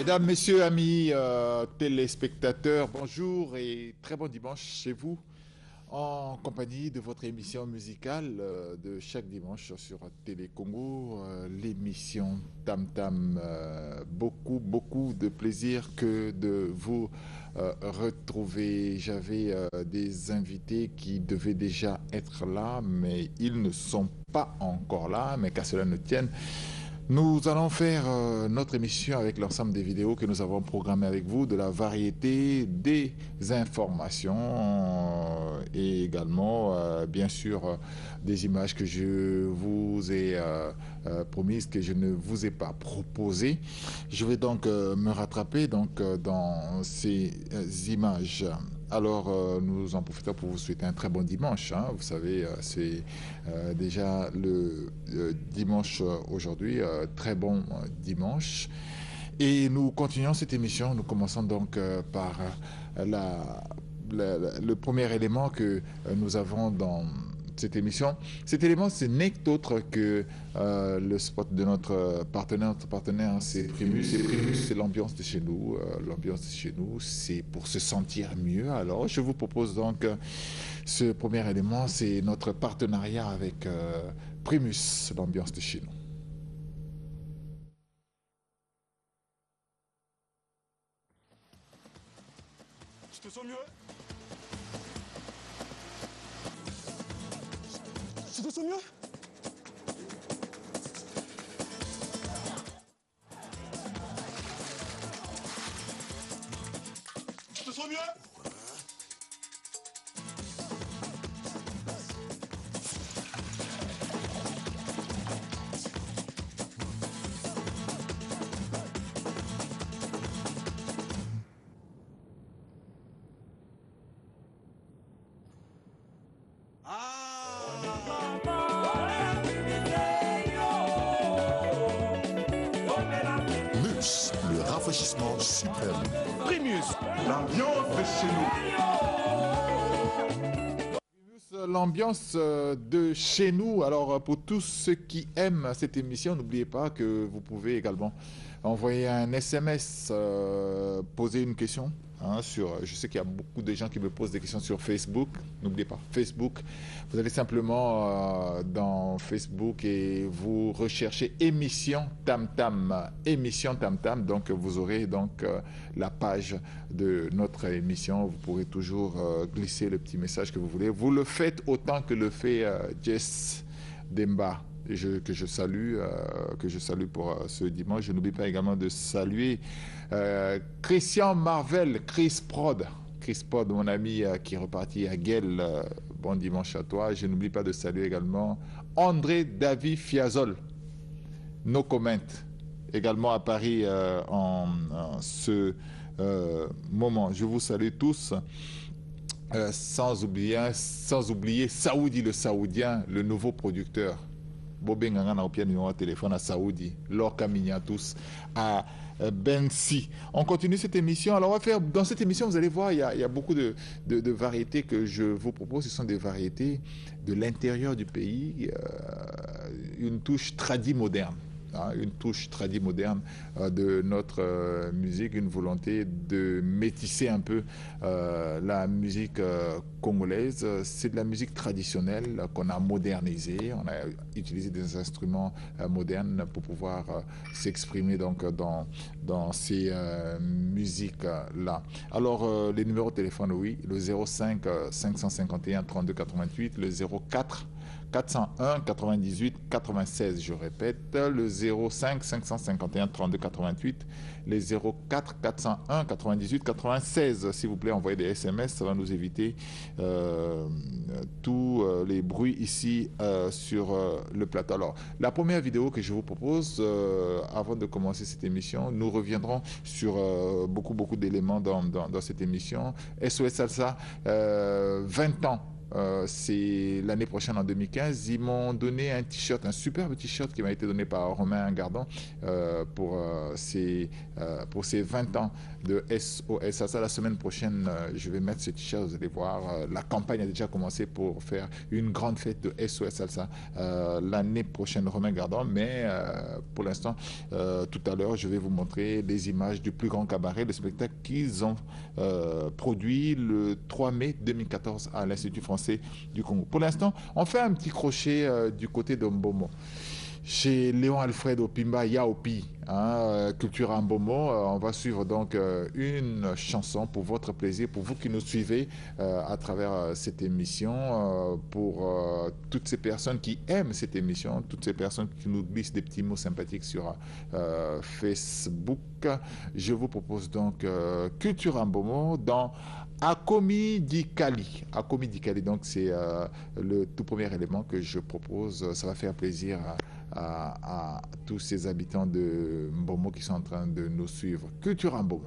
Mesdames, Messieurs, amis téléspectateurs, bonjour et très bon dimanche chez vous, en compagnie de votre émission musicale de chaque dimanche sur Télé Congo, l'émission Tam Tam. Beaucoup de plaisir que de vous retrouver. J'avais des invités qui devaient déjà être là, mais ils ne sont pas encore là, mais qu'à cela ne tienne. Nous allons faire notre émission avec l'ensemble des vidéos que nous avons programmées avec vous, de la variété des informations et également, bien sûr, des images que je vous ai promises, que je ne vous ai pas proposées. Je vais donc me rattraper dans ces images. Alors, nous en profitons pour vous souhaiter un très bon dimanche. Hein. Vous savez, c'est déjà le dimanche aujourd'hui, très bon dimanche. Et nous continuons cette émission. Nous commençons donc par le premier élément que nous avons dans cette émission. Cet élément, ce n'est autre que le spot de notre partenaire. Notre partenaire, c'est Primus. Et Primus, c'est l'ambiance de chez nous. L'ambiance de chez nous, c'est pour se sentir mieux. Alors, je vous propose donc ce premier élément, c'est notre partenariat avec Primus, l'ambiance de chez nous. Tu te sens mieux? Tu te sens mieux? Tu te sens mieux? Mus, le rafraîchissement suprême. Primus, l'ambiance de chez nous. L'ambiance de chez nous. Alors, pour tous ceux qui aiment cette émission, n'oubliez pas que vous pouvez également envoyer un SMS, poser une question. Hein, je sais qu'il y a beaucoup de gens qui me posent des questions sur Facebook. N'oubliez pas, Facebook. Vous allez simplement dans Facebook et vous recherchez émission Tam Tam. Émission Tam Tam. Donc, vous aurez donc la page de notre émission. Vous pourrez toujours glisser le petit message que vous voulez. Vous le faites autant que le fait Jess Demba. Que je salue pour ce dimanche. Je n'oublie pas également de saluer Christian Marvel, Chris Prod, mon ami qui est reparti à Guel. Bon dimanche à toi. Je n'oublie pas de saluer également André David Fiazol, no comment, également à Paris en ce moment. Je vous salue tous. Sans oublier Saoudi le Saoudien, le nouveau producteur. Bobenganga na opia numéro de téléphone à Saoudi, Lorca Miniatus à Bensi. On continue cette émission. Alors on va faire, dans cette émission, vous allez voir, il y a beaucoup de variétés que je vous propose. Ce sont des variétés de l'intérieur du pays, une touche tradie moderne. Une touche tradie moderne de notre musique, une volonté de métisser un peu la musique congolaise. C'est de la musique traditionnelle qu'on a modernisée. On a utilisé des instruments modernes pour pouvoir s'exprimer donc dans ces musiques-là. Alors, les numéros de téléphone, oui, le 05 551 32 88, le 04 401 98 96, je répète, le 05 551 32 88, les 04 401 98 96. S'il vous plaît, envoyez des SMS, ça va nous éviter tous les bruits ici sur le plateau. Alors, la première vidéo que je vous propose, avant de commencer cette émission, nous reviendrons sur beaucoup d'éléments dans cette émission. SOS Salsa, 20 ans. c'est l'année prochaine en 2015. Ils m'ont donné un t-shirt, un superbe t-shirt qui m'a été donné par Romain Gardon pour ses 20 ans de SOS Salsa. La semaine prochaine, je vais mettre ce t-shirt, vous allez voir. La campagne a déjà commencé pour faire une grande fête de SOS Salsa l'année prochaine, Romain Gardon. Mais pour l'instant, tout à l'heure, je vais vous montrer des images du plus grand cabaret, le spectacle qu'ils ont produit le 3 mai 2014 à l'Institut français du Congo. Pour l'instant, on fait un petit crochet du côté de Mbomo. Chez Léon Alfred Opimba Yaopi, Culture Mbomo, on va suivre donc une chanson pour votre plaisir, pour vous qui nous suivez à travers cette émission, pour toutes ces personnes qui aiment cette émission, toutes ces personnes qui nous glissent des petits mots sympathiques sur Facebook. Je vous propose donc Culture Mbomo dans Akomi Dikali. Akomi Dikali, donc c'est le tout premier élément que je propose. Ça va faire plaisir à tous ces habitants de Mbomo qui sont en train de nous suivre. Culture Mbomo.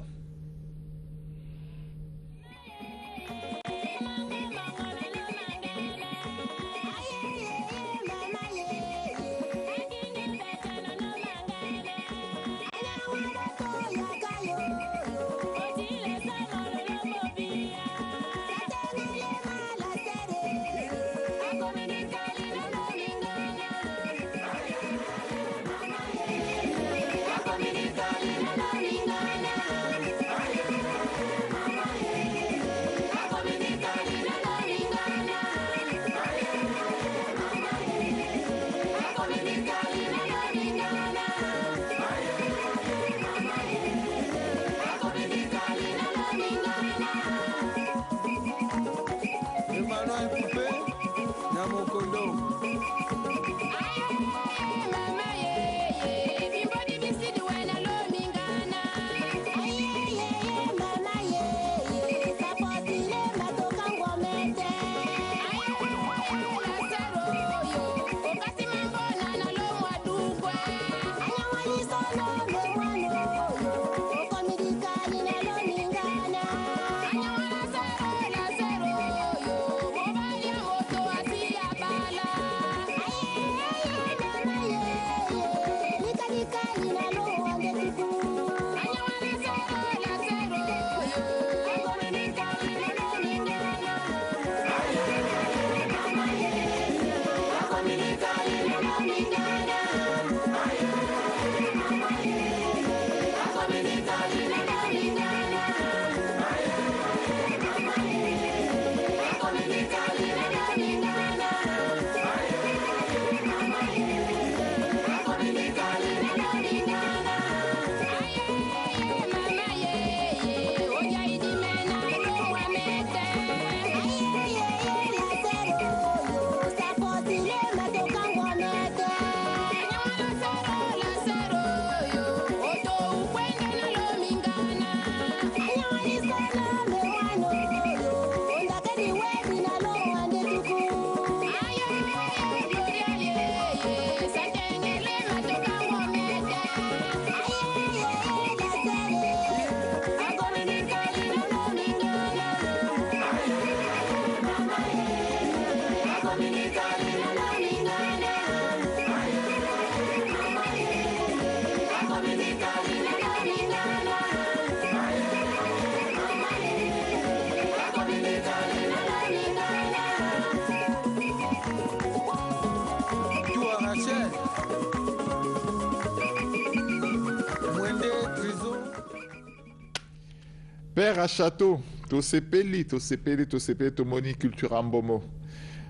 Père à château, Tosepeli, Tomoni Culture Mbomo.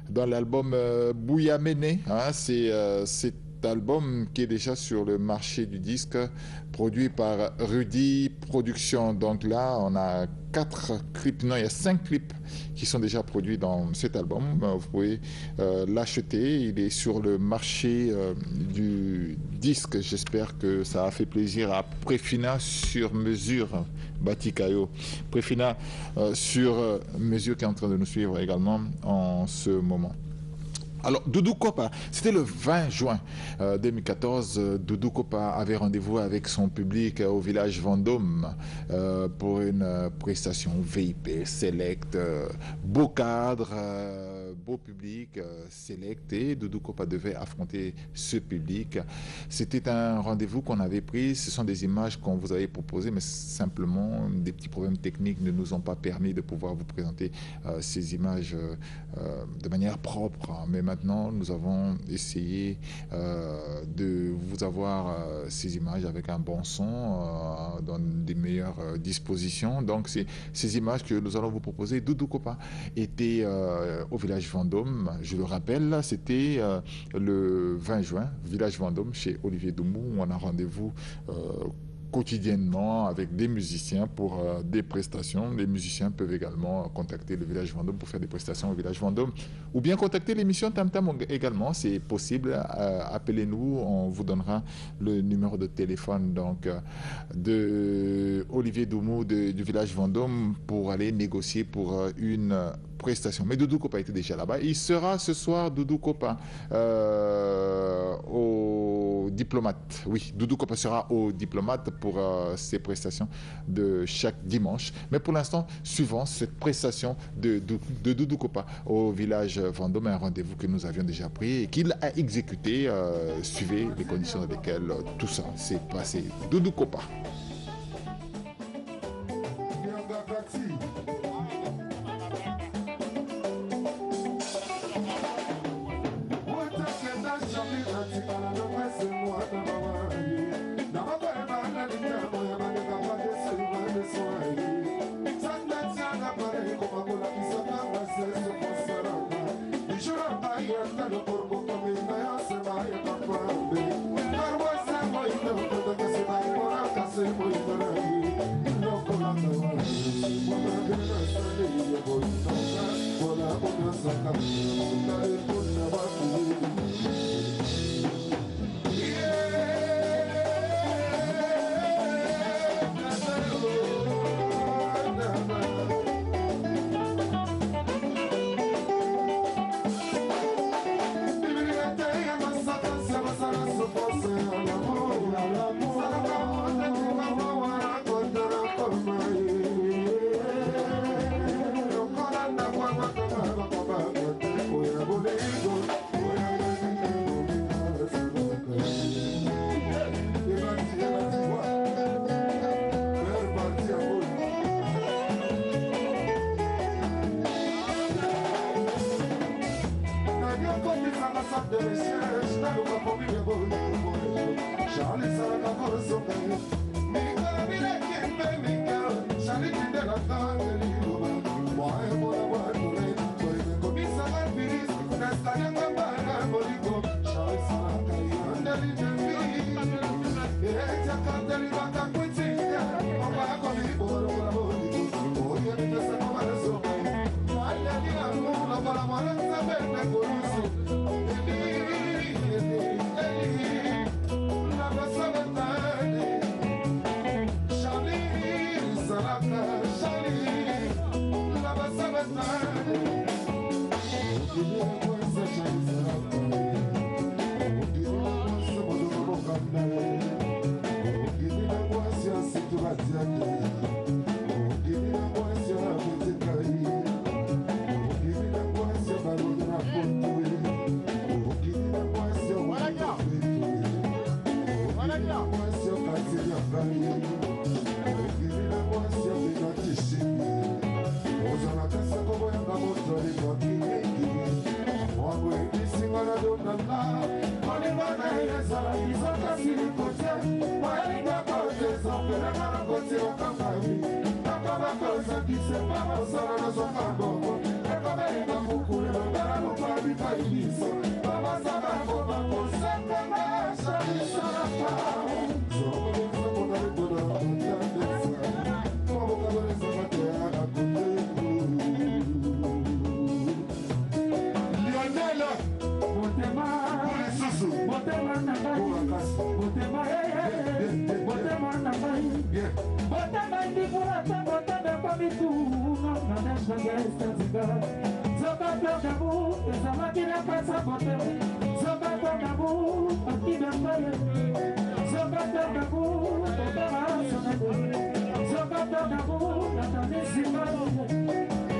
Dans l'album Bouyamene, c'est cet album qui est déjà sur le marché du disque, produit par Rudy Productions. Donc là, on a 4 clips, non, il y a 5 clips qui sont déjà produits dans cet album. Vous pouvez l'acheter, il est sur le marché du disque. J'espère que ça a fait plaisir à Préfina sur mesure. Batikayo, Préfina sur mesure qui est en train de nous suivre également en ce moment. Alors, Doudou Kopa, c'était le 20 juin 2014. Doudou Kopa avait rendez-vous avec son public au village Vendôme pour une prestation VIP, select, beau cadre. beau public sélecté. Doudou Kopa devait affronter ce public. C'était un rendez-vous qu'on avait pris. Ce sont des images qu'on vous avait proposées, mais simplement des petits problèmes techniques ne nous ont pas permis de pouvoir vous présenter ces images de manière propre. Mais maintenant, nous avons essayé de vous avoir ces images avec un bon son, dans des meilleures dispositions. Donc, c'est ces images que nous allons vous proposer. Doudou Kopa était au village Vendôme. Je le rappelle, c'était le 20 juin, village Vendôme, chez Olivier Doumou. On a rendez-vous quotidiennement avec des musiciens pour des prestations. Les musiciens peuvent également contacter le village Vendôme pour faire des prestations au village Vendôme ou bien contacter l'émission Tam Tam également, c'est possible. Appelez-nous, on vous donnera le numéro de téléphone donc de Olivier Doumou du village Vendôme pour aller négocier pour une prestation. Mais Doudou Kopa était déjà là-bas. Il sera ce soir, Doudou Kopa, au Diplomate. Oui, Doudou Kopa sera au Diplomate pour ses prestations de chaque dimanche. Mais pour l'instant, suivant cette prestation de Doudou Kopa au village Vendôme, un rendez-vous que nous avions déjà pris et qu'il a exécuté. Suivez les conditions dans lesquelles tout ça s'est passé. Doudou Kopa.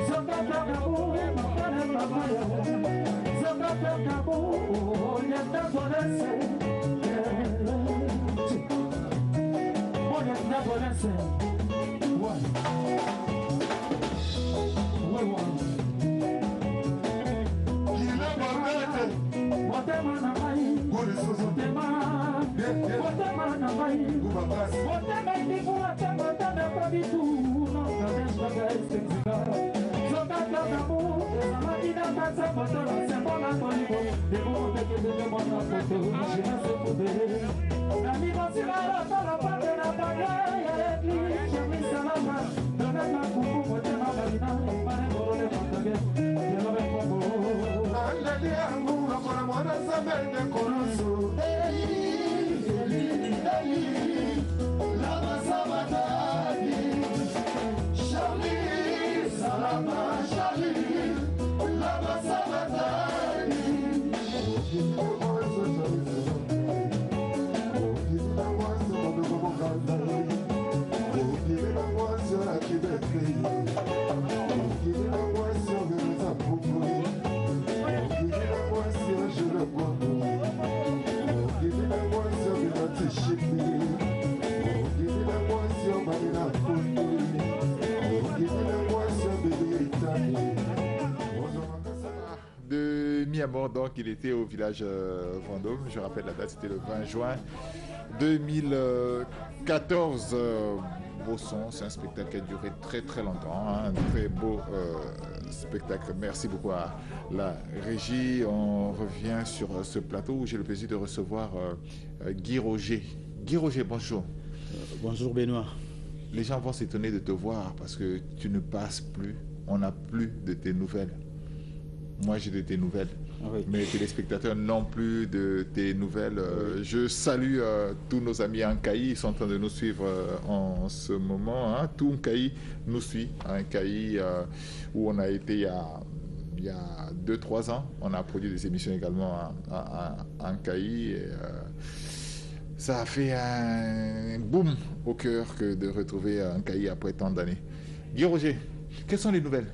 Zoba De mi-amour, donc il était au village Vendôme, je rappelle la date, c'était le 20 juin 2014. Beau son, c'est un spectacle qui a duré très très longtemps, hein, un très beau spectacle. Merci beaucoup à la régie. On revient sur ce plateau où j'ai le plaisir de recevoir Guy Roger. Guy Roger, bonjour. Bonjour Benoît. Les gens vont s'étonner de te voir parce que tu ne passes plus, on n'a plus de tes nouvelles. Moi, j'ai de tes nouvelles, oui. Mais les téléspectateurs n'ont plus de tes nouvelles. Oui. Je salue tous nos amis en Caï, ils sont en train de nous suivre en ce moment. Hein. Tout Caï nous suit. Un Caï où on a été il y a 2-3 ans. On a produit des émissions également en Caï. Et, ça a fait un boom au cœur que de retrouver un Caï après tant d'années. Guy Roger, quelles sont les nouvelles?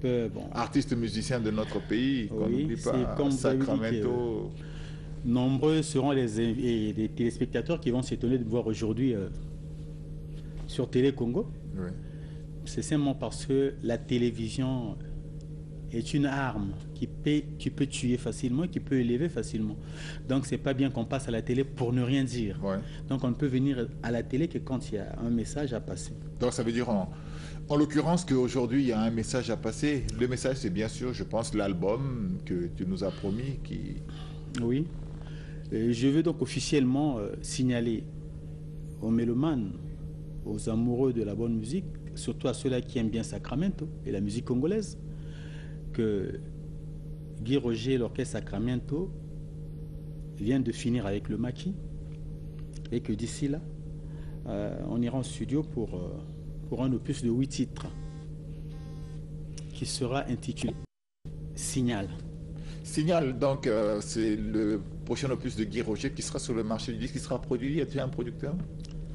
Bon. Artiste musicien de notre pays, qu'on n'oublie pas, Sacramento. Nombreux seront les téléspectateurs qui vont s'étonner de voir aujourd'hui sur Télé Congo. Oui. C'est simplement parce que la télévision est une arme qui peut tuer facilement, qui peut élever facilement. Donc c'est pas bien qu'on passe à la télé pour ne rien dire. Ouais. Donc on ne peut venir à la télé que quand il y a un message à passer. Donc ça veut dire en l'occurrence qu'aujourd'hui il y a un message à passer. Le message c'est bien sûr, je pense, l'album que tu nous as promis qui... Oui. Je veux donc officiellement signaler aux mélomanes, aux amoureux de la bonne musique, surtout à ceux-là qui aiment bien Sacramento et la musique congolaise, que Guy Roger et l'orchestre Sacramento viennent de finir avec le maquis et que d'ici là, on ira en studio pour un opus de 8 titres qui sera intitulé Signal. Signal, donc c'est le prochain opus de Guy Roger qui sera sur le marché du disque, qui sera produit. Tu es un producteur?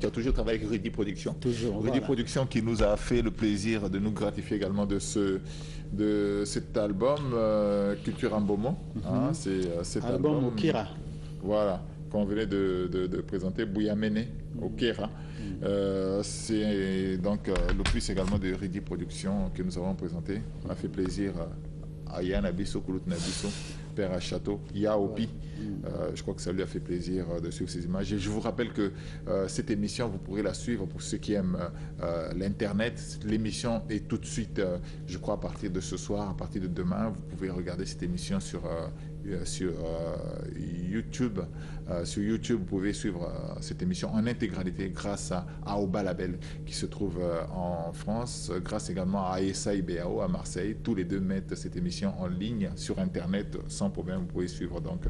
Tu as toujours travaillé avec Rudy Production. Toujours. Rudy voilà. Production qui nous a fait le plaisir de nous gratifier également de cet album Culture en Beaumont. Hein, c'est cet album Okera. Voilà, qu'on venait de présenter, Bouyamene, Okera. C'est donc l'opus également de Rudy Production que nous avons présenté. On a fait plaisir à Yann Abisso, Koulout Nabisso, Père à Château, Yaopi. Je crois que ça lui a fait plaisir de suivre ces images. Et je vous rappelle que cette émission, vous pourrez la suivre pour ceux qui aiment l'Internet. L'émission est tout de suite, je crois, à partir de ce soir, à partir de demain, vous pouvez regarder cette émission sur YouTube. Sur YouTube, vous pouvez suivre cette émission en intégralité grâce à Aoba Label qui se trouve en France, grâce également à AESA IBAO à Marseille. Tous les deux mettent cette émission en ligne sur Internet sans problème. Vous pouvez suivre donc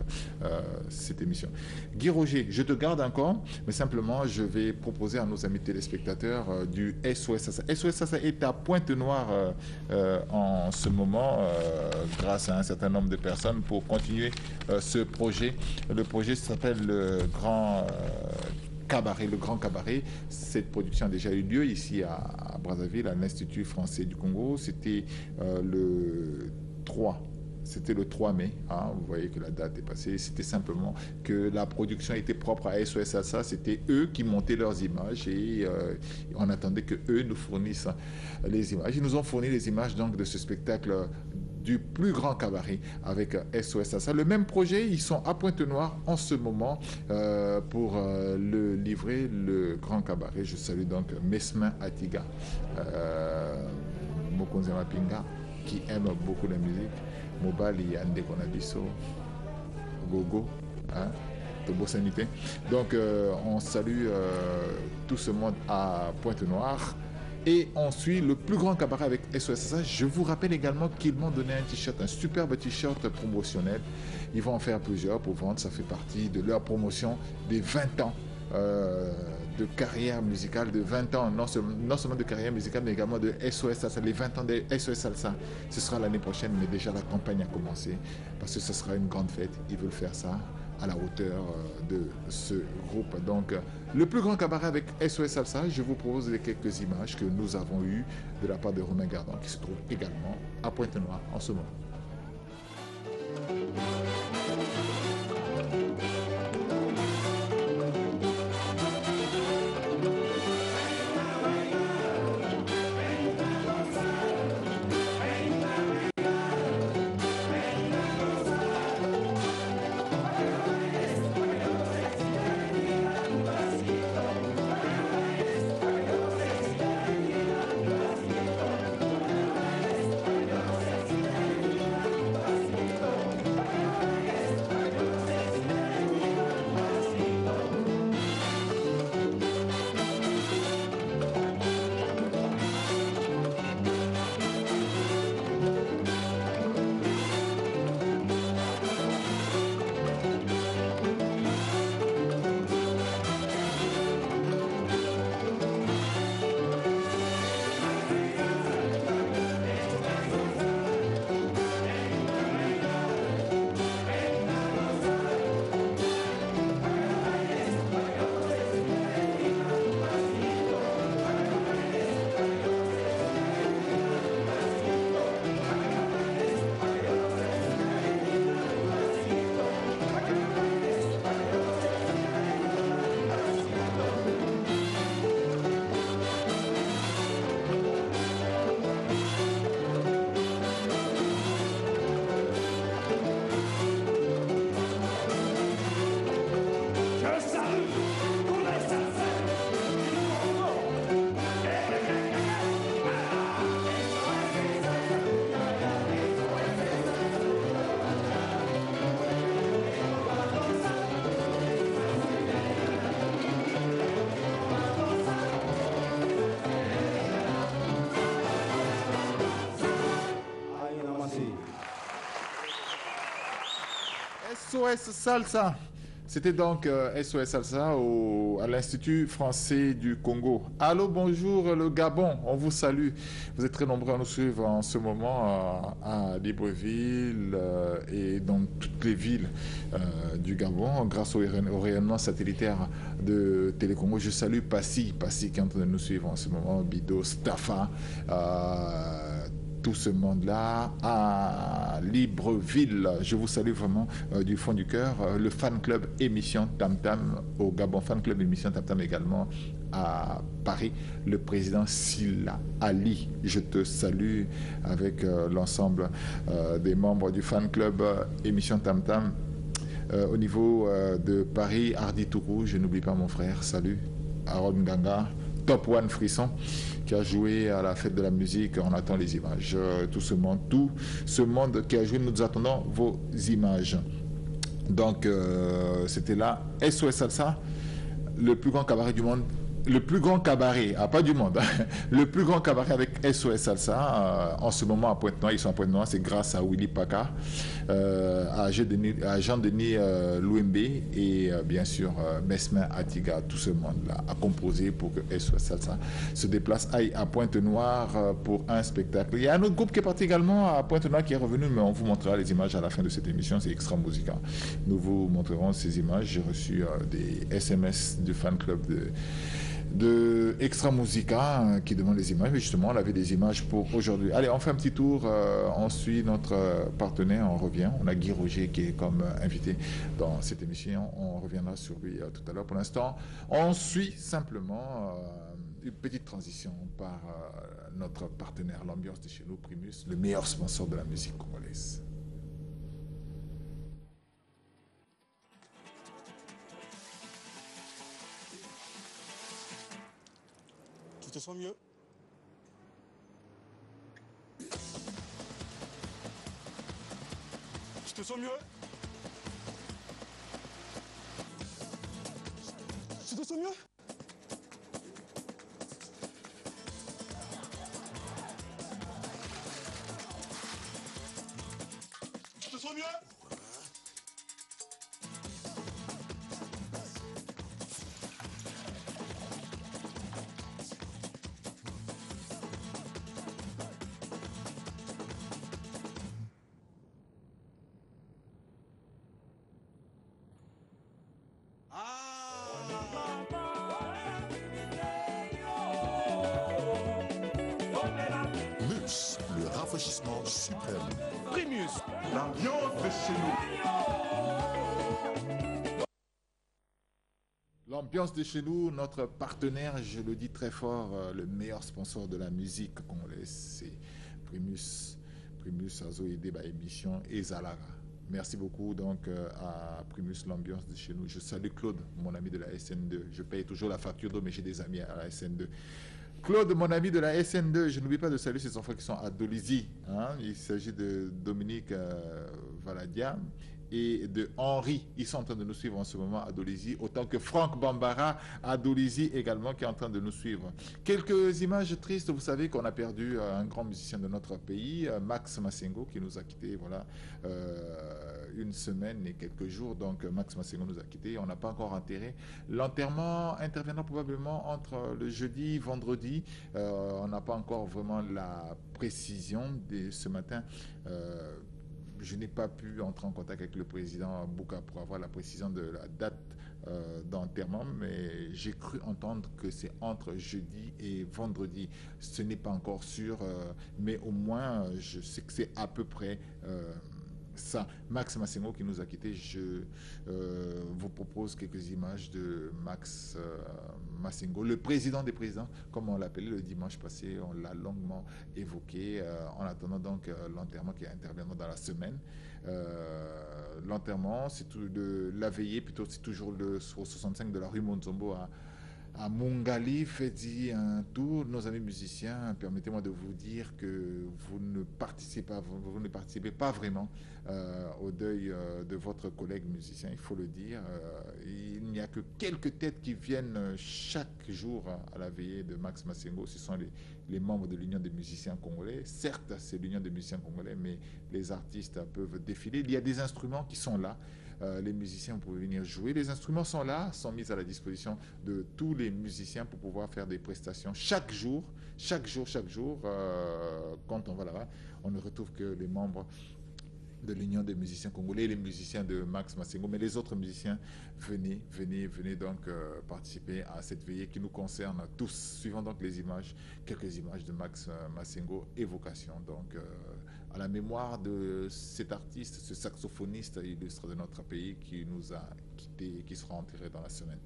cette émission. Guy Roger, je te garde encore, mais simplement je vais proposer à nos amis téléspectateurs du SOS. SOS est à Pointe-Noire en ce moment grâce à un certain nombre de personnes pour continuer ce projet. Le projet s'appelle le Grand Cabaret. Le Grand Cabaret, cette production a déjà eu lieu ici à Brazzaville, à l'Institut français du Congo. C'était le 3. C'était le 3 mai, hein, vous voyez que la date est passée. C'était simplement que la production était propre à SOS Salsa. C'était eux qui montaient leurs images et on attendait que eux nous fournissent les images. Ils nous ont fourni les images donc de ce spectacle du plus grand cabaret avec SOS Salsa. Le même projet, ils sont à Pointe-Noire en ce moment pour le livrer, le grand cabaret. Je salue donc Mesmin Atiga, Mokonze Mapinga, qui aime beaucoup la musique. Mobali Ande Konabiso, Gogo, hein, Tobo Sanité. Donc on salue tout ce monde à Pointe-Noire. Et on suit le plus grand cabaret avec SOS Salsa. Je vous rappelle également qu'ils m'ont donné un t-shirt, un superbe t-shirt promotionnel. Ils vont en faire plusieurs pour vendre. Ça fait partie de leur promotion des 20 ans de carrière musicale, de 20 ans, non seulement de carrière musicale, mais également de SOS Salsa. Les 20 ans de SOS Salsa, ce sera l'année prochaine, mais déjà la campagne a commencé, parce que ce sera une grande fête. Ils veulent faire ça à la hauteur de ce groupe. Donc, le plus grand cabaret avec SOS Salsa, je vous propose quelques images que nous avons eues de la part de Romain Gardon, qui se trouve également à Pointe-Noire en ce moment. SOS Salsa. C'était donc SOS Salsa à l'Institut français du Congo. Allô, bonjour le Gabon, on vous salue. Vous êtes très nombreux à nous suivre en ce moment à Libreville et dans toutes les villes du Gabon grâce au rayonnement satellitaire de Télécongo. Je salue Passy qui est en train de nous suivre en ce moment, Bido, Staffa, tout ce monde-là à Libreville. Je vous salue vraiment du fond du cœur. Le fan club émission Tam Tam au Gabon, fan club émission Tam Tam également à Paris. Le président Silla Ali, je te salue avec l'ensemble des membres du fan club émission Tam Tam. Au niveau de Paris, Hardy Tourou, je n'oublie pas mon frère, salut. Aaron Ganga, Top One Frisson, qui a joué à la fête de la musique. On attend les images. Tout ce monde qui a joué, nous attendons vos images. Donc, c'était là. SOS Salsa, le plus grand cabaret du monde. Le plus grand cabaret, pas du monde, le plus grand cabaret avec SOS Salsa, en ce moment à Pointe-Noire, ils sont à Pointe-Noire, c'est grâce à Willy Paca, à Jean-Denis Louembe et bien sûr Mesmin Atiga, tout ce monde-là a composé pour que SOS Salsa se déplace, aille à Pointe-Noire pour un spectacle. Il y a un autre groupe qui est parti également à Pointe-Noire qui est revenu, mais on vous montrera les images à la fin de cette émission, c'est Extra Musica. Nous vous montrerons ces images. J'ai reçu des SMS du fan club de Extra Musica qui demande les images. Mais justement, on avait des images pour aujourd'hui. Allez, on fait un petit tour. On suit notre partenaire. On revient. On a Guy Roger qui est comme invité dans cette émission. On reviendra sur lui tout à l'heure. Pour l'instant, on suit simplement une petite transition par notre partenaire, l'ambiance de chez nous, Primus, le meilleur sponsor de la musique congolaise. Tu te sens mieux? Tu te sens mieux? Tu te sens mieux? Tu te sens mieux? Mus, le rafraîchissement suprême. Primus, l'ambiance de chez nous. L'ambiance de chez nous, notre partenaire, je le dis très fort, le meilleur sponsor de la musique congolaise, c'est Primus. Primus a aidé ma émission et Zalara. Merci beaucoup donc à Primus, l'ambiance de chez nous. Je salue Claude, mon ami de la SN2. Je paye toujours la facture d'eau, mais j'ai des amis à la SN2. Claude, mon ami de la SN2, je n'oublie pas de saluer ses enfants qui sont à Dolisie. Il s'agit de Dominique Valadia et de Henri. Ils sont en train de nous suivre en ce moment à Dolisie, autant que Franck Bambara à Dolisie également qui est en train de nous suivre. Quelques images tristes, vous savez qu'on a perdu un grand musicien de notre pays, Max Massengo, qui nous a quittés, voilà, une semaine et quelques jours. Donc Max Massengo nous a quittés, on n'a pas encore enterré. L'enterrement interviendra probablement entre le jeudi et vendredi. On n'a pas encore vraiment la précision de ce matin. Je n'ai pas pu entrer en contact avec le président Bouka pour avoir la précision de la date d'enterrement, mais j'ai cru entendre que c'est entre jeudi et vendredi. Ce n'est pas encore sûr, mais au moins je sais que c'est à peu près ça. Max Massengo qui nous a quittés. Je vous propose quelques images de Max Massengo, le président des présidents, comme on l'appelait le dimanche passé. On l'a longuement évoqué. En attendant donc l'enterrement qui interviendra dans la semaine. L'enterrement, c'est la veillée, plutôt, c'est toujours au 65 de la rue Monzombo à Mongali. Faites-y un tour. Nos amis musiciens, permettez-moi de vous dire que vous ne participez pas vraiment au deuil de votre collègue musicien, il faut le dire. Il n'y a que quelques têtes qui viennent chaque jour à la veillée de Max Massengo. Ce sont les membres de l'Union des musiciens congolais. Certes, c'est l'Union des musiciens congolais, mais les artistes peuvent défiler. Il y a des instruments qui sont là. Les musiciens, vous pouvez venir jouer. Les instruments sont là, sont mis à la disposition de tous les musiciens pour pouvoir faire des prestations chaque jour. Quand on va là-bas, on ne retrouve que les membres de l'Union des musiciens congolais, les musiciens de Max Massengo, mais les autres musiciens, venez donc participer à cette veillée qui nous concerne tous. Suivons donc les images, quelques images de Max Massengo, évocation donc à la mémoire de cet artiste, ce saxophoniste illustre de notre pays qui nous a quittés, qui sera enterré dans la semaine.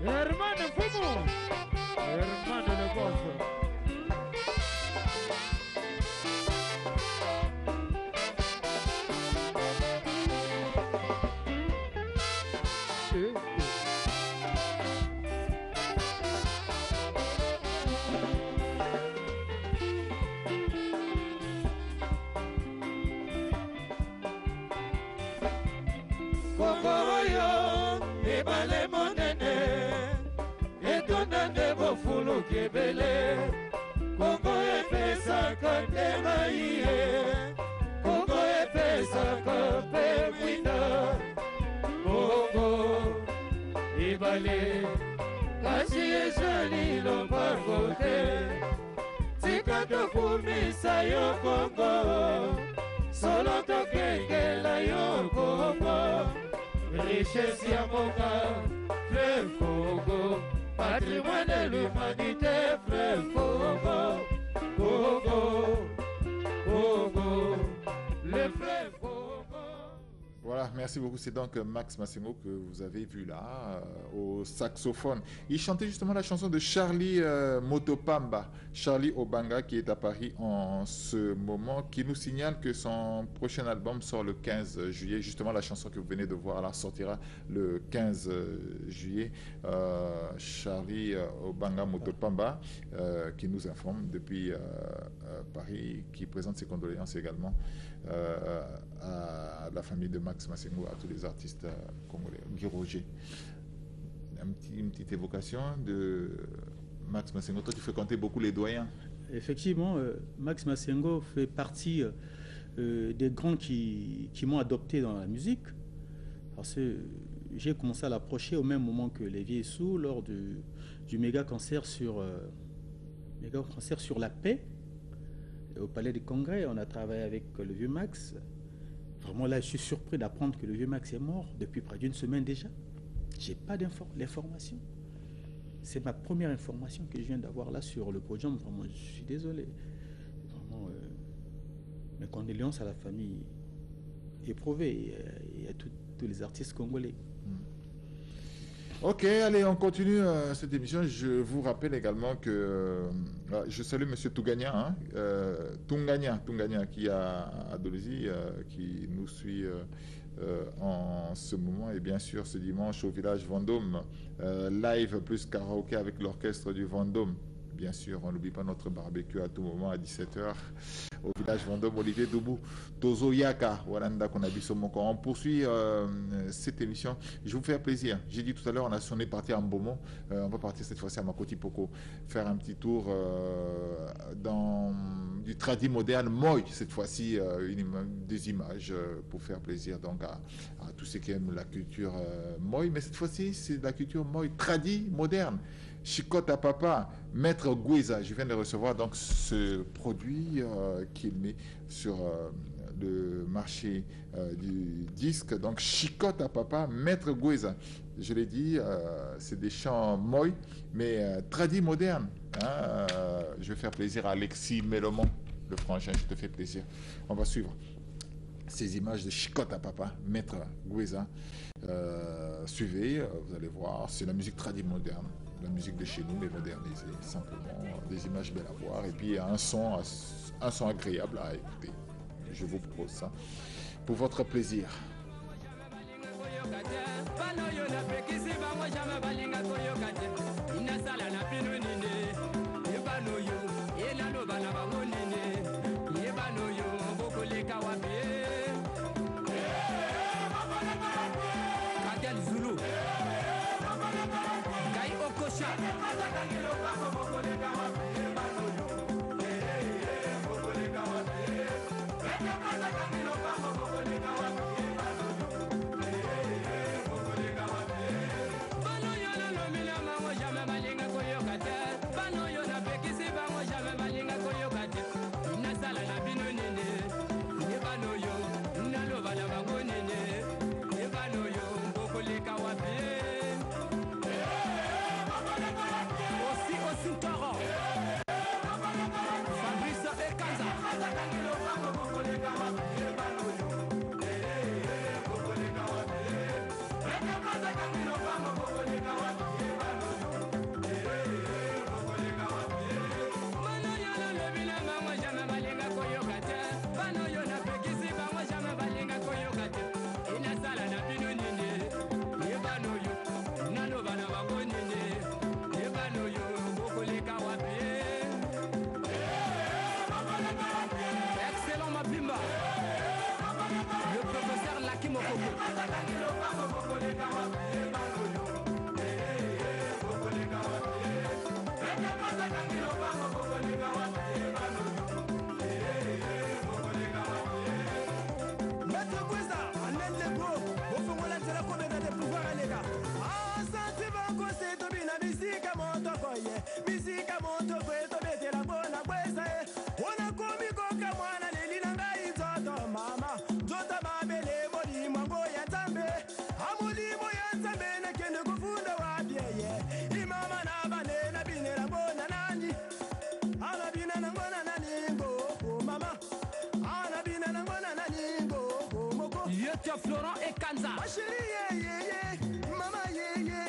Hermano Fumo, hermano Negocio. Fulu kebele, Congo epe ye Kongo epesaka pe mwinda Kongo ibale kasi ezali lombango te tika tokumisa yo Kongo solo tokengela yo Kongo richesse ya mboka frère Kongo patrimoine de l'humanité frère Kongo Kongo Kongo le frère Kongo. Voilà, merci beaucoup. C'est donc Max Massengo que vous avez vu là, au saxophone. Il chantait justement la chanson de Charlie Motopamba, Charlie Obanga, qui est à Paris en ce moment, qui nous signale que son prochain album sort le 15 juillet. Justement, la chanson que vous venez de voir là sortira le 15 juillet. Charlie Obanga Motopamba, qui nous informe depuis Paris, qui présente ses condoléances également à la famille de Max Massengo, à tous les artistes congolais. Guy Roger, une petite évocation de Max Massengo. Toi, tu fréquentais beaucoup les doyens. Effectivement, Max Massengo fait partie des grands qui m'ont adopté dans la musique. Parce que j'ai commencé à l'approcher au même moment que les Vieilles Sous lors du méga concert sur la paix. Au Palais des Congrès, on a travaillé avec le vieux Max. Vraiment là, je suis surpris d'apprendre que le vieux Max est mort depuis près d'une semaine déjà. J'ai pas l'information. C'est ma première information que je viens d'avoir là sur le podium. Vraiment, je suis désolé. Vraiment, mes condoléances à la famille éprouvée et à tous les artistes congolais. Ok, allez, on continue cette émission. Je vous rappelle également que je salue M. Tougania, Tungania, qui est à Dolisie, qui nous suit en ce moment. Et bien sûr, ce dimanche au village Vendôme, live plus karaoké avec l'orchestre du Vendôme. Bien sûr, on n'oublie pas notre barbecue à tout moment à 17h au village Vendôme. Olivier Doubou, Tozo Yaka, Walanda Konabisomoko. On poursuit cette émission. Je vous fais plaisir. J'ai dit tout à l'heure, on est parti à Mbomo. On va partir cette fois-ci à Makoti Poko, faire un petit tour dans du tradi moderne, Moy, cette fois-ci, des images pour faire plaisir donc à tous ceux qui aiment la culture Moy. Mais cette fois-ci, c'est la culture Moy tradi moderne. Chicotte à papa, Maître Gouiza, je viens de recevoir donc ce produit qu'il met sur le marché du disque. Donc Chicotte à papa, Maître Gouiza. Je l'ai dit, c'est des chants moy, mais tradis modernes. Hein, je vais faire plaisir à Alexis Mélomon, le frangin, je te fais plaisir. On va suivre ces images de Chicotte à papa, Maître Gouiza. Suivez, vous allez voir, c'est la musique tradis moderne. La musique de chez nous, mais modernisée, simplement, des images belles à voir, et puis un son agréable à écouter. Je vous propose ça pour votre plaisir. Aussi, tu as Florent et Kanza. Ma chérie, yeah, yeah, yeah. Maman, yeah, yeah.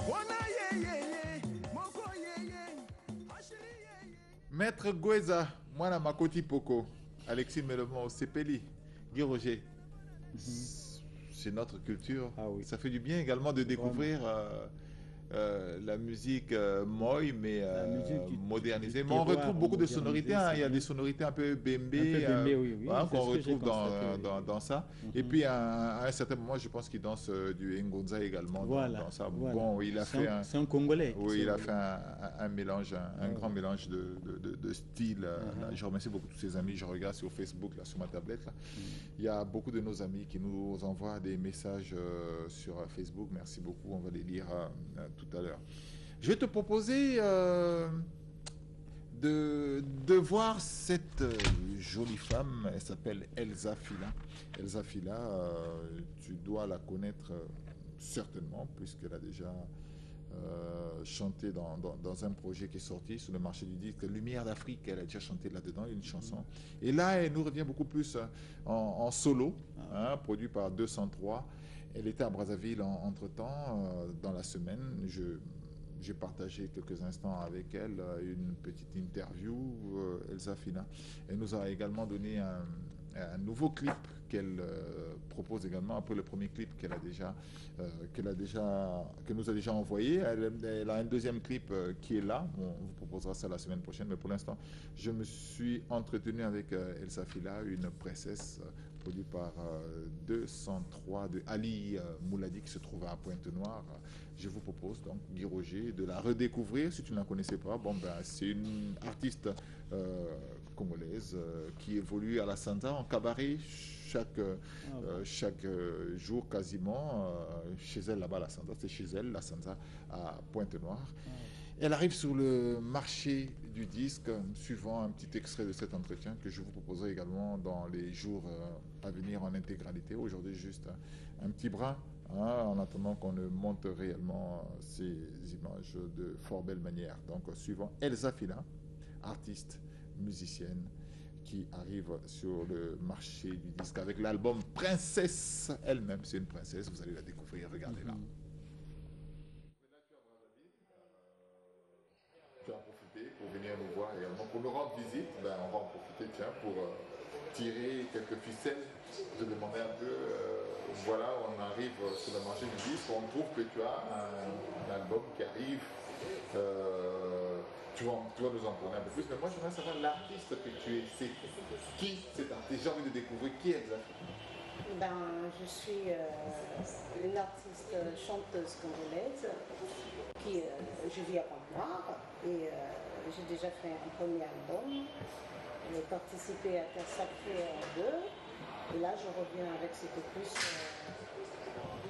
Wana, yeah, yeah, yeah. Moko, yeah, yeah. Ma chérie, yeah, yeah. Maître Gweza, Mwana Makoti Poko, Alexis Melemon, Sepeli, Guy Roger. C'est notre culture. Ah oui. Ça fait du bien également de découvrir la musique moi, mais musique modernisée. du Mais on terroir retrouve beaucoup de modernisé, sonorités. c'est Il y a bien. des sonorités un peu bembé, Oui, oui. hein, C'est qu'on ce que j'ai retrouve constaté, oui. dans ça. Et puis à un certain moment, je pense qu'il danse du Ngonza également Voilà, dans ça. voilà. Bon, il a fait C'est un Congolais. oui, C'est- il a fait un mélange, un grand mélange de styles. Là. Je remercie beaucoup tous ses amis. Je regarde sur Facebook, là, sur ma tablette. Là. Il y a beaucoup de nos amis qui nous envoient des messages sur Facebook. Merci beaucoup. On va les lire tout à l'heure. Je vais te proposer de voir cette jolie femme. Elle s'appelle Elsa Fila. Elsa Fila, tu dois la connaître certainement, puisqu'elle a déjà chanté dans un projet qui est sorti sur le marché du disque, Lumière d'Afrique. Elle a déjà chanté là-dedans une chanson. Et là, elle nous revient beaucoup plus en solo, hein, produit par 203. Elle était à Brazzaville entre-temps, dans la semaine. J'ai partagé quelques instants avec elle, une petite interview, Elsa Fila. Elle nous a également donné un nouveau clip qu'elle propose également, après le premier clip qu'elle nous a déjà envoyé. Elle a un deuxième clip qui est là. On vous proposera ça la semaine prochaine, mais pour l'instant, je me suis entretenu avec Elsa Fila, une princesse produite par 203 de Ali Mouladi qui se trouve à Pointe-Noire. Je vous propose donc, Guy Roger, de la redécouvrir si tu ne la connaissais pas. Bon, ben, c'est une artiste congolaise qui évolue à la Sanza en cabaret chaque jour quasiment. Chez elle là-bas, la Sanza, c'est chez elle, la Sanza à Pointe-Noire. Elle arrive sur le marché du disque, suivant un petit extrait de cet entretien que je vous proposerai également dans les jours à venir en intégralité. Aujourd'hui, juste un petit brin, hein, en attendant qu'on ne monte réellement ces images de fort belle manière. Donc, suivant Elsa Fila, artiste, musicienne, qui arrive sur le marché du disque avec l'album Princesse elle-même. C'est une princesse, vous allez la découvrir, regardez-la. Tu as profité pour venir nous voir également. Pour nous rendre visite, ben, on va en profiter pour tirer quelques ficelles, te demander un peu, voilà, on arrive sur le marché du disque, on trouve que tu as un album qui arrive, tu vas nous en parler un peu plus, mais moi je voudrais savoir l'artiste que tu es, c'est qui cet artiste? J'ai envie de découvrir qui exactement. Je suis une artiste chanteuse congolaise qui je vis à Pointe-Noire et j'ai déjà fait un premier album. J'ai participé à Terre Sacrée en 2 et là je reviens avec cette plus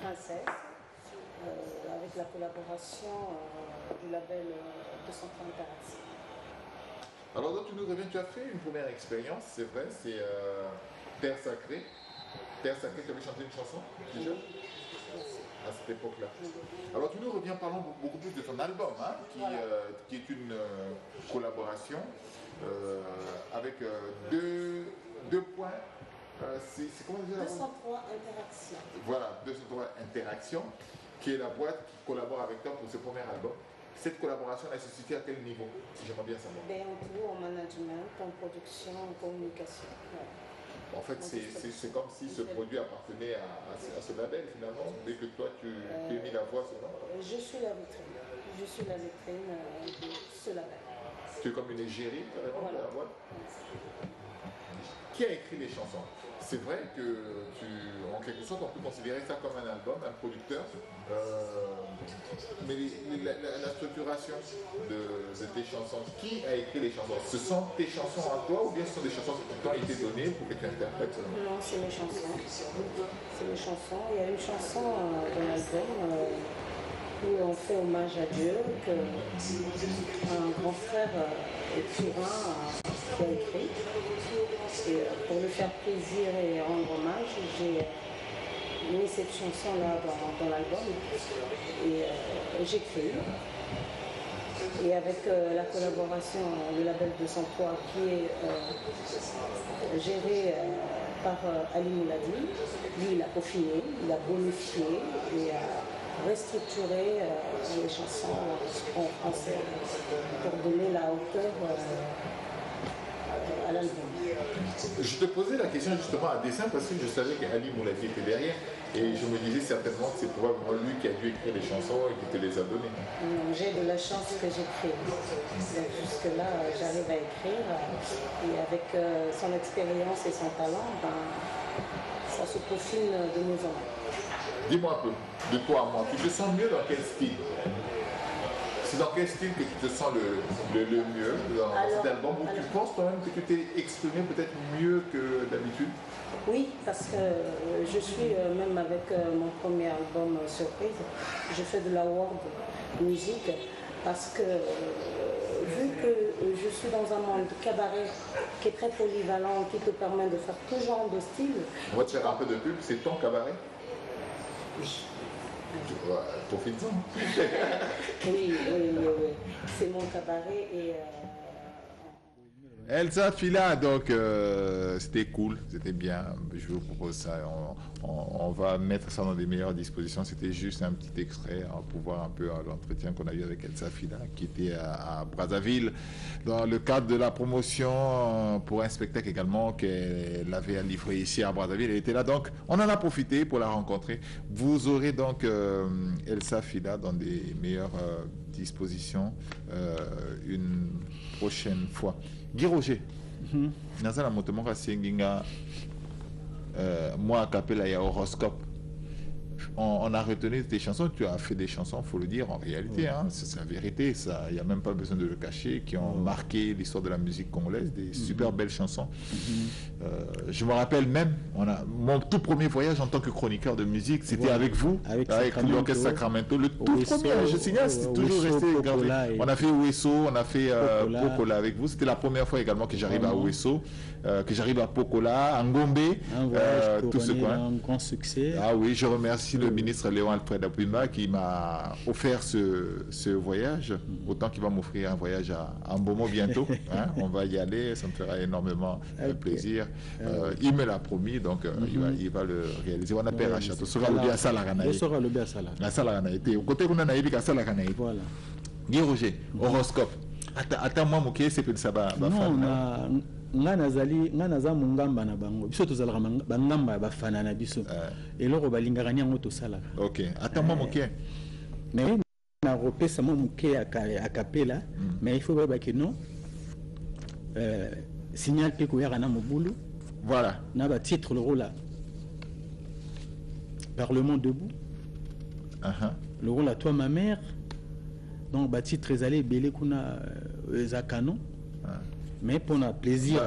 Princesse avec la collaboration du label 203 Interaction. Alors donc tu nous reviens, tu as fait une première expérience, c'est vrai, c'est Terre Sacrée. Terre Sacrée, tu avais chanté une chanson déjà à cette époque-là. Alors tu nous reviens, parlons beaucoup plus de ton album, hein, qui est une collaboration avec deux points. C'est comment dire 203 Interaction. Voilà, 203 Interaction, qui est la boîte qui collabore avec toi pour ce premier album. Cette collaboration a suscité à quel niveau, si j'aimerais bien savoir? En tout, en management, en production, en communication. Ouais. En fait, c'est comme si ce produit appartenait à ce label finalement, dès que toi tu as mis la voix, c'est ça? Je suis la vitrine. Je suis la vitrine de ce label. Tu es comme une égérie carrément de la boîte. Qui a écrit les chansons? C'est vrai que en quelque sorte, on peut considérer ça comme un album, un producteur, mais la structuration de tes chansons, qui a écrit les chansons? Ce sont tes chansons à toi ou bien ce sont des chansons qui t'ont été données pour que tu interprètes? Non, c'est mes chansons. C'est mes chansons. Il y a une chanson dans l'album où on fait hommage à Dieu, qu'un grand frère écrivain qui a écrit. Et pour lui faire plaisir et rendre hommage, j'ai mis cette chanson-là dans l'album et j'écris. Et avec la collaboration, le label 203 qui est géré par Ali Mouladi. Lui, il a peaufiné, il a bonifié et a restructuré les chansons en français pour donner la hauteur à l'album. Je te posais la question justement à dessein parce que je savais qu'Ali Mouladi était derrière et je me disais certainement que c'est probablement lui qui a dû écrire les chansons et qui te les a données. Non, j'ai de la chance que j'écrive. Donc jusque-là, j'arrive à écrire et avec son expérience et son talent, ben, ça se peaufine de nous en main. Dis-moi un peu, de toi à moi, tu te sens mieux dans quel style? C'est dans quel style que tu te sens le mieux dans cet album où tu penses quand même que tu t'es exprimé peut-être mieux que d'habitude? Oui, parce que je suis même avec mon premier album Surprise, je fais de la world music parce que vu que je suis dans un monde cabaret qui est très polyvalent, qui te permet de faire tout genre de style. On va te faire un peu de pub, c'est ton cabaret? Oui. Profite-en. Oui, c'est mon cabaret et... Elsa Fila, donc c'était cool, c'était bien. Je vous propose ça. On va mettre ça dans des meilleures dispositions. C'était juste un petit extrait pour voir un peu l'entretien qu'on a eu avec Elsa Fila, qui était à Brazzaville, dans le cadre de la promotion pour un spectacle également qu'elle avait à livrer ici à Brazzaville. Elle était là, donc on en a profité pour la rencontrer. Vous aurez donc Elsa Fila dans des meilleures dispositions une prochaine fois. Guy Roger, naza la moto moko asenginga moi a capella ya horoscope. On a retenu tes chansons, tu as fait des chansons, faut le dire en réalité, hein, c'est la vérité, il n'y a même pas besoin de le cacher, qui ont marqué l'histoire de la musique congolaise, des super belles chansons. Je me rappelle même, mon tout premier voyage en tant que chroniqueur de musique, c'était avec vous, avec l'orchestre Sacramento. Le tout premier, je signale, c'est toujours resté gravé. On a fait Ouesso, on a fait Pokola avec vous. C'était la première fois également que j'arrive à Ouesso, que j'arrive à Pokola, à Ngombe, tout ce coin. Un grand succès. Ah oui, je remercie le ministre Léon Alfred Apuma qui m'a offert ce voyage, autant qu'il va m'offrir un voyage à Mbomo bientôt. Hein, on va y aller, ça me fera énormément plaisir. Il me l'a promis, donc il va le réaliser. On appelle à Château. Sera le bien à Salaranaï. Sera le bien à Salaranaï. La Salaranaï. Au côté qu'on a naïbi à Salaranaï. Voilà. Guy Roger, horoscope. Attends-moi, Mouké, c'est que ça va. Non, nga naza mungamba na bango biso tozalaka bangamba bafana na biso eloko balingaka yango tosalaka. Ok, attends-moi Mouké. Mais na repesa mo Mouké a capella, mais il faut pas que non signal pe ko yaka na mobulu. Voilà. Na ba titre le rôle Parlement debout. Le rôle à toi ma mère. Donc ba titre ezali belé kuna za canon. Mais pour notre plaisir.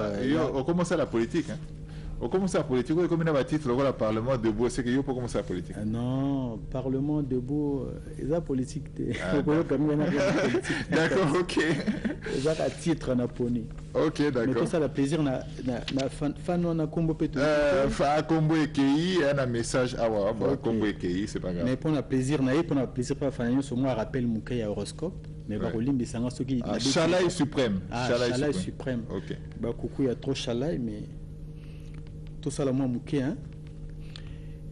On commence à la politique. Hein. On commence à la politique. Comme il y a un titre, le Parlement debout, c'est que vous pouvez commencer à la politique. Non, Parlement debout, c'est la politique. D'accord, ok. C'est un titre na poni. Ok, d'accord. Mais tout ça, le plaisir, na fan on a combo pété. Combo EKI, un message. Ah ouais, combo EKI, c'est pas grave. Mais pour notre plaisir, pour notre plaisir, pas fan, sur moi rappelle mon cas horoscope. Mais Barolimbi, c'est un ce qui. Chalaï suprême. Chalaï suprême. Ok. Bah coucou, il y a trop chalaï, mais tout ça, là, moi, mouké, hein.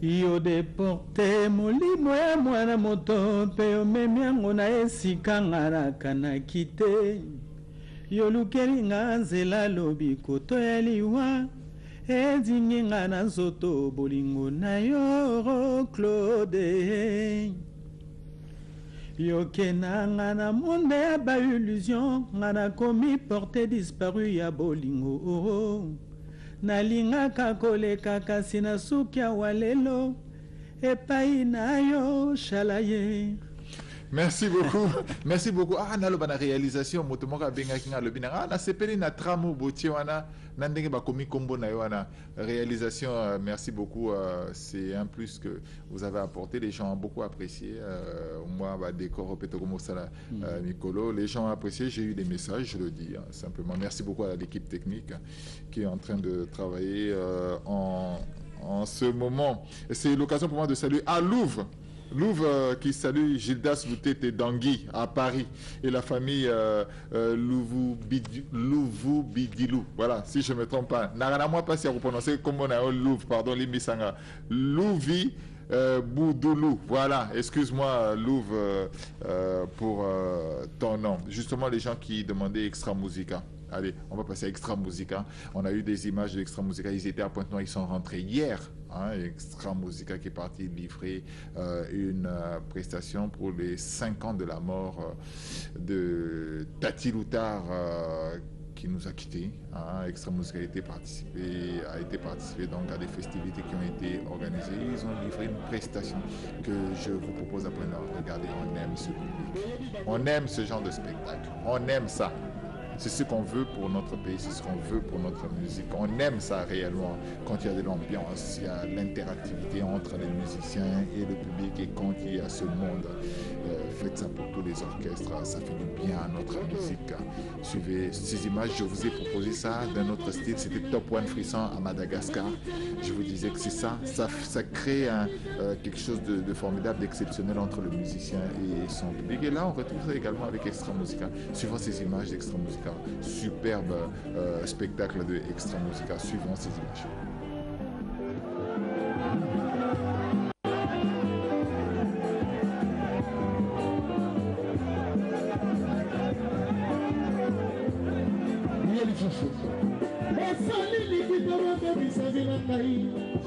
Yo deporte molimo ya mwana moto pe omemi yango na esika nga na kana kite yo lukeli nga nzela lobi koto ya liwa edingi nga na nzoto bolingo na yo Claude yo kena nga na monde ya ba illusion nga na komi porte disparu ya bolingo nalingaka koleka kasi na suki ya walelo epai na yo chalaye. Merci beaucoup. Merci beaucoup. Ah, na loba na réalisation motomoka benga kinga lobina. Ah, na sepeli na tramo botier wana na ndenge ba komi kombo na yo wana. Réalisation, merci beaucoup. C'est un plus que vous avez apporté. Les gens ont beaucoup apprécié. Moi, bah décor peto comme ça Nicolo. Les gens ont apprécié. J'ai eu des messages, je le dis hein, simplement. Merci beaucoup à l'équipe technique qui est en train de travailler en ce moment. C'est l'occasion pour moi de saluer à Louvre. Louvre qui salue Gildas Loutete Dangui à Paris et la famille Louvou-Bidilou. Voilà, si je ne me trompe pas. Narana, moi, pas si vous prononcez comme on a Louvre, pardon, Limisanga. Louvi Boudoulou. Voilà, excuse-moi, Louvre, pour ton nom. Justement, les gens qui demandaient Extra Musica. Allez, on va passer à Extra Musica. On a eu des images de Extra Musica. Ils étaient à Pointe-Noire, ils sont rentrés hier. Extra Musica qui est parti livrer une prestation pour les 5 ans de la mort de Tati Loutard qui nous a quittés. Extra Musica a été participé donc à des festivités qui ont été organisées. Ils ont livré une prestation que je vous propose après de regarder. On aime ce public. On aime ce genre de spectacle. On aime ça. C'est ce qu'on veut pour notre pays, c'est ce qu'on veut pour notre musique. On aime ça réellement, quand il y a de l'ambiance, il y a l'interactivité entre les musiciens et le public, et quand il y a ce monde, faites ça pour tous les orchestres, ça fait du bien à notre musique. Suivez ces images, je vous ai proposé ça d'un autre style, c'était Top One Frisson à Madagascar. Je vous disais que c'est ça crée quelque chose de formidable, d'exceptionnel entre le musicien et son public. Et là, on retrouve ça également avec Extra Musica, suivant ces images d'Extra Musica. Superbe spectacle de Extra Musica, suivant ces images.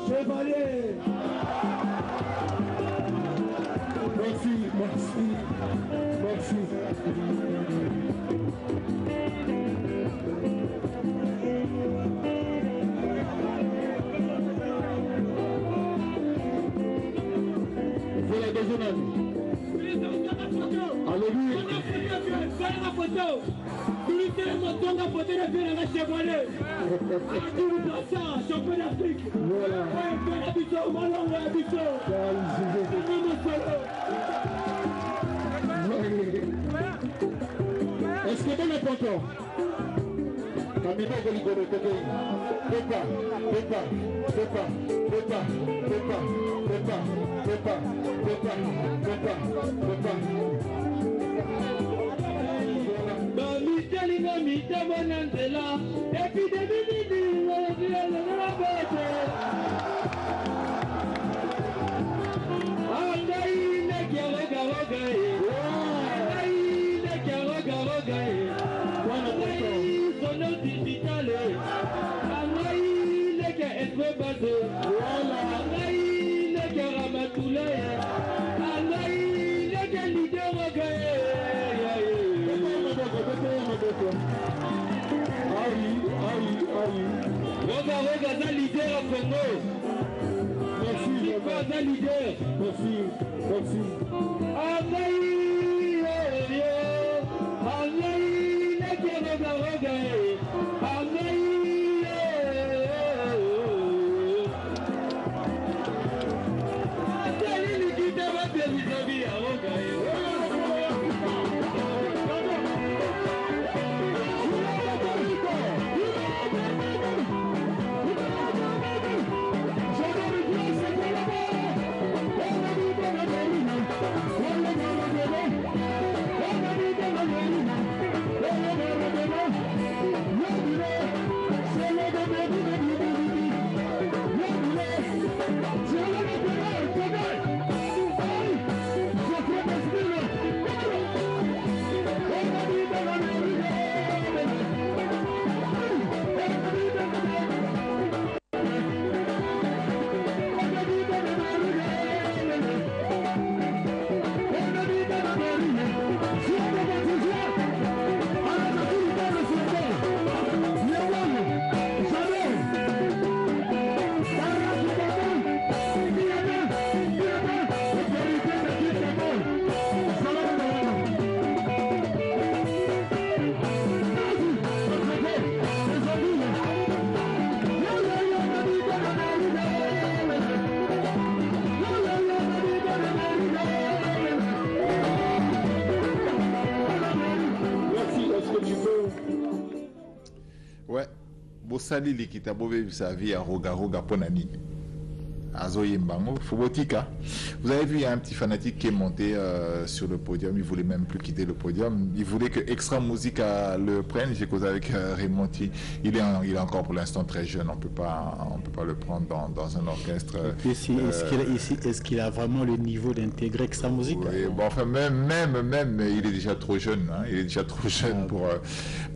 Chevalier. Merci. Voilà deuxième année. Alléluia. Est-ce que vous êtes content? Ouais, Bossali Likita Bové sa vie à Roga Roga Ponani. Azoye Mbango, Fubotika. Vous avez vu, il y a un petit fanatique qui est monté sur le podium. Il voulait même plus quitter le podium. Il voulait que Extra Musique le prenne. J'ai causé avec Raymond. Il est encore pour l'instant très jeune. On peut pas le prendre dans un orchestre. Est-ce qu'il a vraiment le niveau d'intégrer Extra Musique? Oui, bon, enfin, même, il est déjà trop jeune. Hein. Il est déjà trop jeune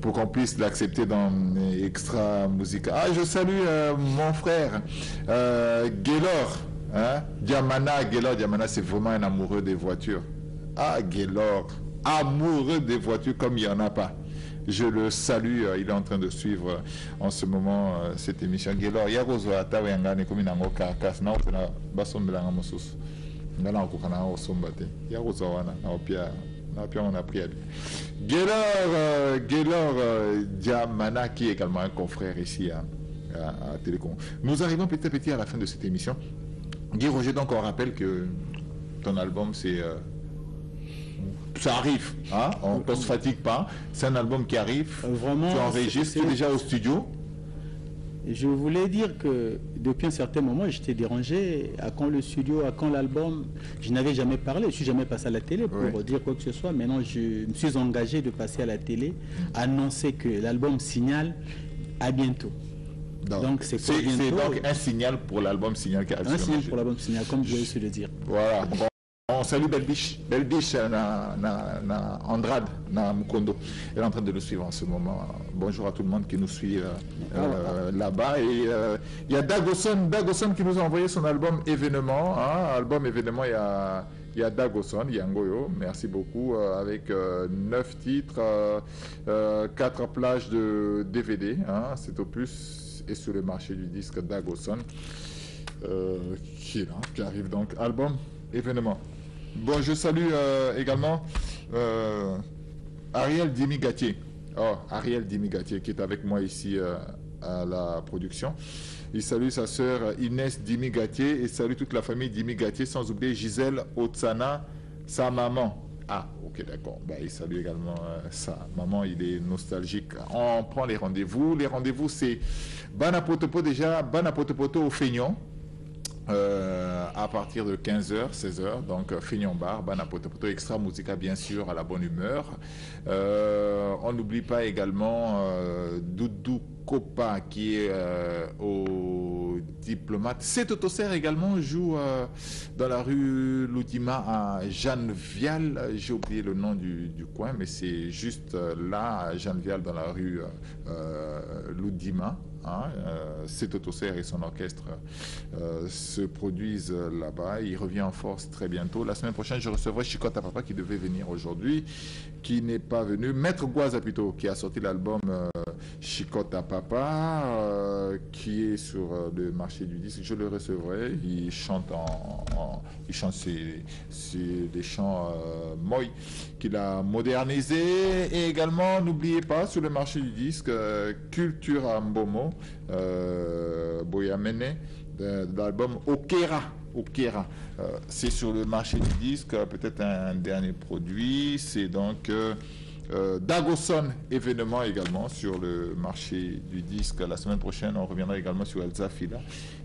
pour qu'on puisse l'accepter dans Extra Musique. Ah, je salue mon frère Gaylor. Hein? Diamana, c'est vraiment un amoureux des voitures. Ah, Gaylor, amoureux des voitures comme il n'y en a pas. Je le salue, il est en train de suivre en ce moment cette émission. Gaylor, Yagozo Atawangane comme une carcasse, non, c'est la basson de la Ramosus. Ngala okukana osombate. Yagozo wana, na opia on a pris à lui. Gaylor Diamana, qui est également un confrère ici à Télécom. Nous arrivons petit à petit à la fin de cette émission. Guy Roger, donc on rappelle que ton album, ça arrive, hein? On ne se fatigue pas, c'est un album qui arrive, vraiment, tu enregistres, tu es déjà au studio. Je voulais dire que depuis un certain moment, j'étais dérangé à quand le studio, à quand l'album. Je n'avais jamais parlé, je ne suis jamais passé à la télé pour dire quoi que ce soit. Maintenant, je me suis engagé de passer à la télé, annoncer que l'album Signal à bientôt. Donc c'est donc un signal pour l'album Signal qui arrive. Un signal pour l'album Signal, comme vous avez su le dire. Voilà. Bon, on salue Belbiche Andrade na Mukondo. Elle est en train de nous suivre en ce moment. Bonjour à tout le monde qui nous suit là-bas. Et il y a Dagoson qui nous a envoyé son album Événement. Hein, album Événement, il y a Dagoson, Yangoyo, merci beaucoup, avec 9 titres, 4 plages de DVD. Hein, cet opus et sur le marché du disque Dagoson qui arrive donc, album Événement. Bon, je salue également Ariel Dimi-Gatier. Ariel Dimi-Gatier qui est avec moi ici à la production. Il salue sa sœur Inès Dimi-Gatier et salue toute la famille Dimi-Gatier, sans oublier Gisèle Otsana, sa maman. Ah, ok, d'accord. Bah, il salue également sa maman, il est nostalgique. On prend les rendez-vous. Les rendez-vous, c'est Banapotopo déjà, Banapotopoto au Feignon. À partir de 15h, 16h, donc Feignon Bar, Banapotopoto, Extra Musica bien sûr, à la bonne humeur. On n'oublie pas également Doudou Kopa qui est au Diplomate. Cet autosert également joue dans la rue Loudima à Jeanne-Vial. J'ai oublié le nom du coin, mais c'est juste là, à Jeanne-Vial, dans la rue Loudima. Hein, cet autosert et son orchestre se produisent là-bas. Il revient en force très bientôt. La semaine prochaine, je recevrai Chikota Papa qui devait venir aujourd'hui, qui n'est pas venu. Maître Gouaza plutôt, qui a sorti l'album Chikota Papa, qui est sur le marché du disque. Je le recevrai. Il chante il chante des chants Moi qu'il a modernisé. Et également, n'oubliez pas, sur le marché du disque, Culture Mbomo, Boyamene, de l'album Okera. C'est sur le marché du disque, peut-être un dernier produit. C'est donc Dagoson Événement également sur le marché du disque. La semaine prochaine, on reviendra également sur Elsa Fila,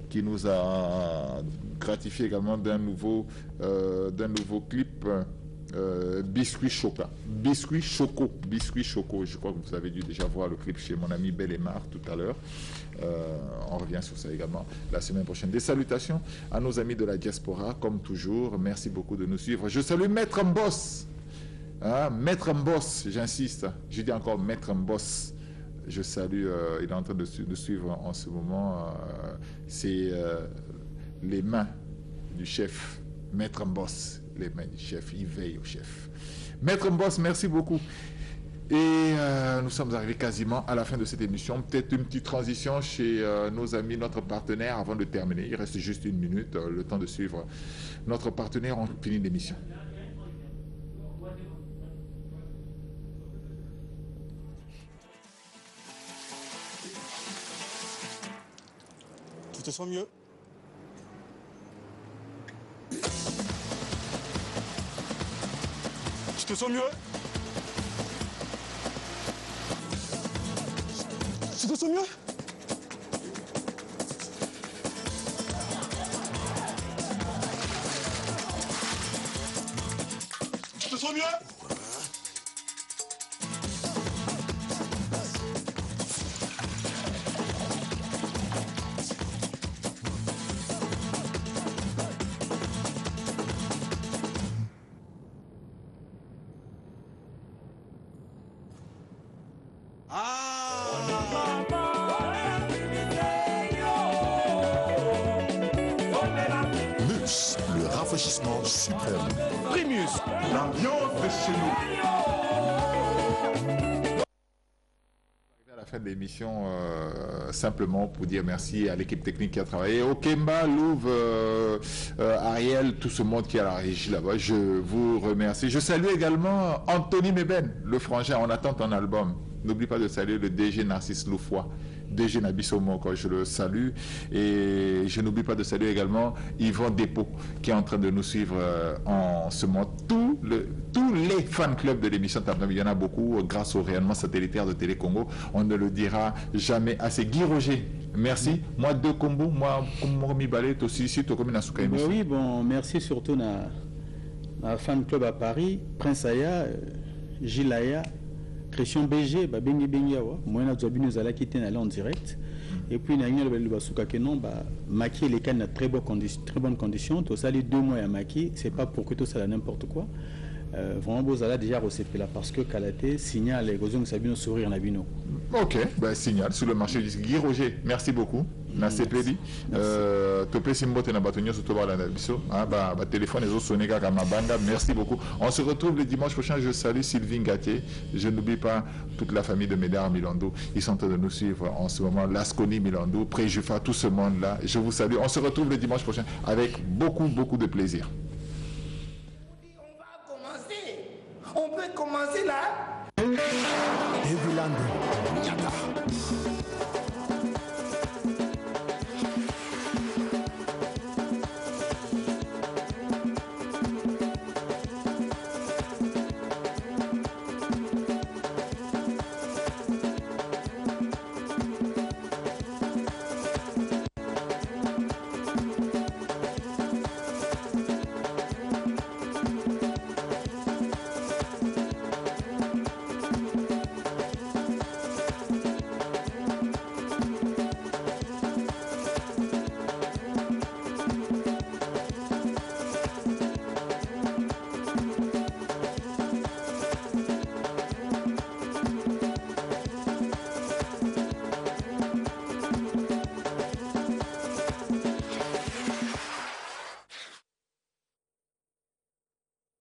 qui nous a gratifié également d'un nouveau clip. Biscuit Choco. Je crois que vous avez dû déjà voir le clip chez mon ami Bellemare tout à l'heure. On revient sur ça également la semaine prochaine. Des salutations à nos amis de la diaspora, comme toujours. Merci beaucoup de nous suivre. Je salue Maître Mboss. Hein, Maître Mboss, j'insiste. Je dis encore Maître Mboss. Je salue, il est en train de suivre en ce moment. C'est les mains du chef, Maître Mboss. Les mains du chef, il veille au chef. Maître Mboss, merci beaucoup. Et nous sommes arrivés quasiment à la fin de cette émission. Peut-être une petite transition chez nos amis, notre partenaire, avant de terminer. Il reste juste une minute, le temps de suivre notre partenaire. On finit l'émission. Tu te sens mieux ? Tu te sens mieux ? Tu te sens mieux ? sens mieux? Mus, le rafraîchissement suprême. Primus, L'ambiance de chez nous. À la fin de l'émission, simplement pour dire merci à l'équipe technique qui a travaillé, au Kemba, Louvre, Ariel, tout ce monde qui est à la régie là-bas. Je vous remercie. Je salue également Anthony Meben, le frangin. On attend ton album. N'oublie pas de saluer le DG Narcisse Loufoy. DG Nabisomo, quand je le salue. Et je n'oublie pas de saluer également Yvon Despaux, qui est en train de nous suivre en ce moment. Tous les fan clubs de l'émission Tabnam, il y en a beaucoup grâce au rayonnement satellitaire de Télé Congo. On ne le dira jamais assez. Guy Roger, merci. Moi, deux combos, moi, comme mi balé, aussi ici, tu comme une asuka émission. Oui, bon, merci surtout à fan club à Paris, Prince Aya, Gilles Aya, Christian BG, Bengi Bengiawa, moi, nous allons quitter en direct. Et puis, nous avons maquiller les cannes à très bonnes conditions. Tout ça, les 2 mois à maquiller, c'est pas pour que tout ça n'importe quoi. Vraiment, vous allez déjà recevoir là parce que Kalaté signale les gosons Sabino sourire en abino. Ok, signal sur le marché du Guy Roger, merci beaucoup. Merci Pédi. Topé Simbote na batonio sur Toba la Nabiso. Téléphone et autres sonné Kamabanga. Merci beaucoup. On se retrouve le dimanche prochain. Je salue Sylvie Gatier. Je n'oublie pas toute la famille de Médard Milando. Ils sont en train de nous suivre en ce moment. Lasconi Milando, Préjufa, tout ce monde-là. Je vous salue. On se retrouve le dimanche prochain avec beaucoup de plaisir. On peut commencer là. Evilando, Nyata.